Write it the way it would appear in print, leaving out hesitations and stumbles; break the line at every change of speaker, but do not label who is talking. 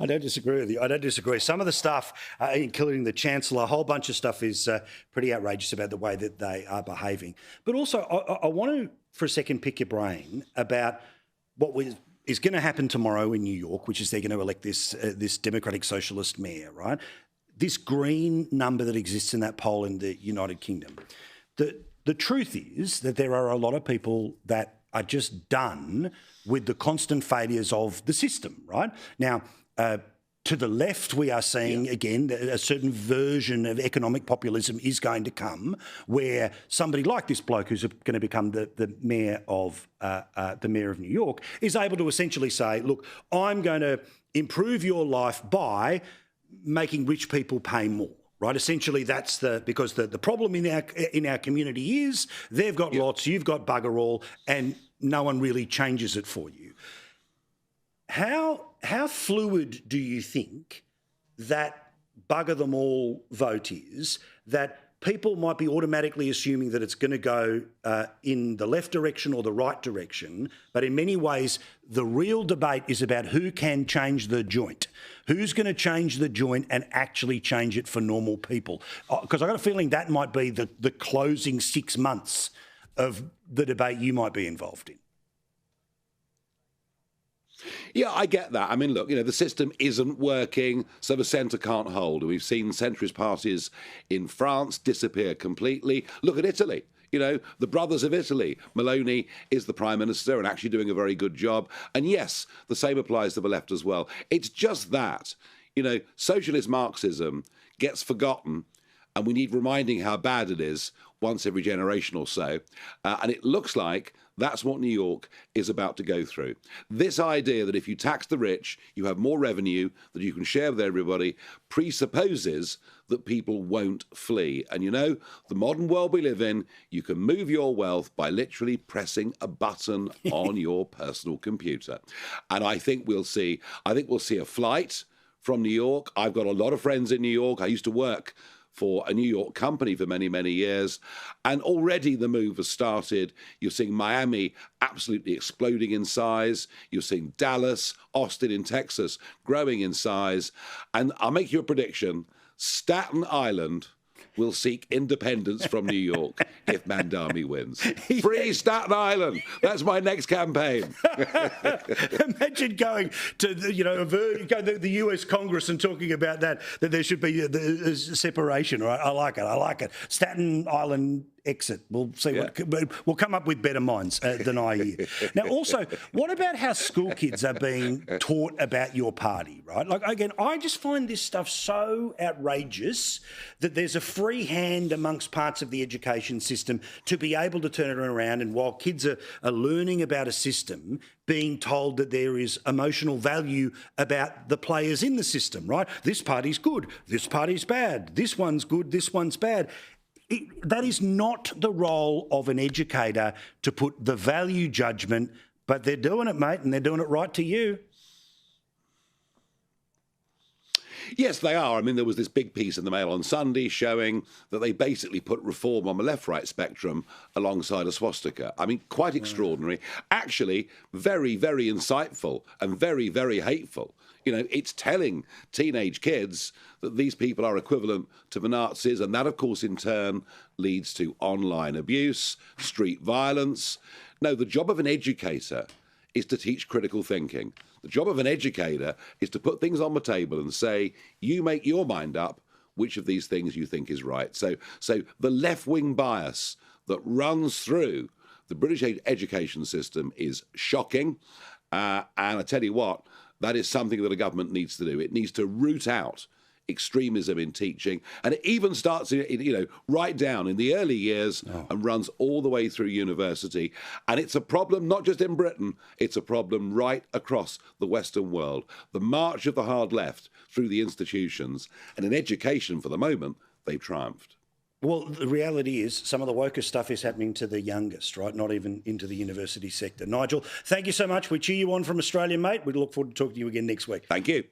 I don't disagree with you. I don't disagree. Some of the stuff, including the Chancellor, a whole bunch of stuff is pretty outrageous about the way that they are behaving. But also, I want to, for a second, pick your brain about what is going to happen tomorrow in New York, which is they're going to elect this Democratic Socialist mayor, right? This green number that exists in that poll in the United Kingdom. The truth is that there are a lot of people that are just done with the constant failures of the system, right? Now, to the left, we are seeing, again, a certain version of economic populism is going to come where somebody like this bloke who's going to become the mayor of New York is able to essentially say, look, I'm going to improve your life by making rich people pay more. Right, essentially, that's because the problem in our community is they've got lots, you've got bugger all, and no one really changes it for you. How fluid do you think that bugger them all vote is, that people might be automatically assuming that it's going to go in the left direction or the right direction, but in many ways the real debate is about who can change the joint. Who's going to change the joint and actually change it for normal people? Because I've got a feeling that might be the closing 6 months of the debate you might be involved in.
Yeah, I get that. I mean, look, the system isn't working, so the centre can't hold. We've seen centrist parties in France disappear completely. Look at Italy. The brothers of Italy. Meloni is the prime minister and actually doing a very good job. And yes, the same applies to the left as well. It's just that, socialist Marxism gets forgotten and we need reminding how bad it is once every generation or so. And it looks like that's what New York is about to go through. This idea that if you tax the rich, you have more revenue that you can share with everybody presupposes that people won't flee. And the modern world we live in, you can move your wealth by literally pressing a button on your personal computer. And I think we'll see a flight from New York. I've got a lot of friends in New York. I used to work for a New York company for many, many years. And already the move has started. You're seeing Miami absolutely exploding in size. You're seeing Dallas, Austin in Texas growing in size. And I'll make you a prediction. Staten Island will seek independence from New York if Mamdani wins. Free Staten Island. That's my next campaign.
Imagine going to the US Congress and talking about that there should be a separation. Right? I like it. Staten Island exit. We'll see. We'll come up with better minds than I here. Now, also, what about how school kids are being taught about your party, right? Like, again, I just find this stuff so outrageous that there's a free hand amongst parts of the education system to be able to turn it around, and while kids are learning about a system, being told that there is emotional value about the players in the system, right? This party's good, this party's bad, this one's good, this one's bad. That is not the role of an educator to put the value judgment, but they're doing it, mate, and they're doing it right to you.
Yes, they are. I mean, there was this big piece in the Mail on Sunday showing that they basically put reform on the left-right spectrum alongside a swastika. I mean, quite extraordinary. Actually, very, very insightful and very, very hateful. It's telling teenage kids that these people are equivalent to the Nazis, and that, of course, in turn leads to online abuse, street violence. No, the job of an educator is to teach critical thinking. The job of an educator is to put things on the table and say, you make your mind up which of these things you think is right. So the left-wing bias that runs through the British education system is shocking. And I tell you what, that is something that a government needs to do. It needs to root out extremism in teaching, and it even starts, right down in the early years and runs all the way through university. And it's a problem not just in Britain, it's a problem right across the Western world. The march of the hard left through the institutions, and in education for the moment, they've triumphed.
Well, the reality is some of the wokest stuff is happening to the youngest, right? Not even into the university sector. Nigel, thank you so much. We cheer you on from Australia, mate. We look forward to talking to you again next week.
Thank you.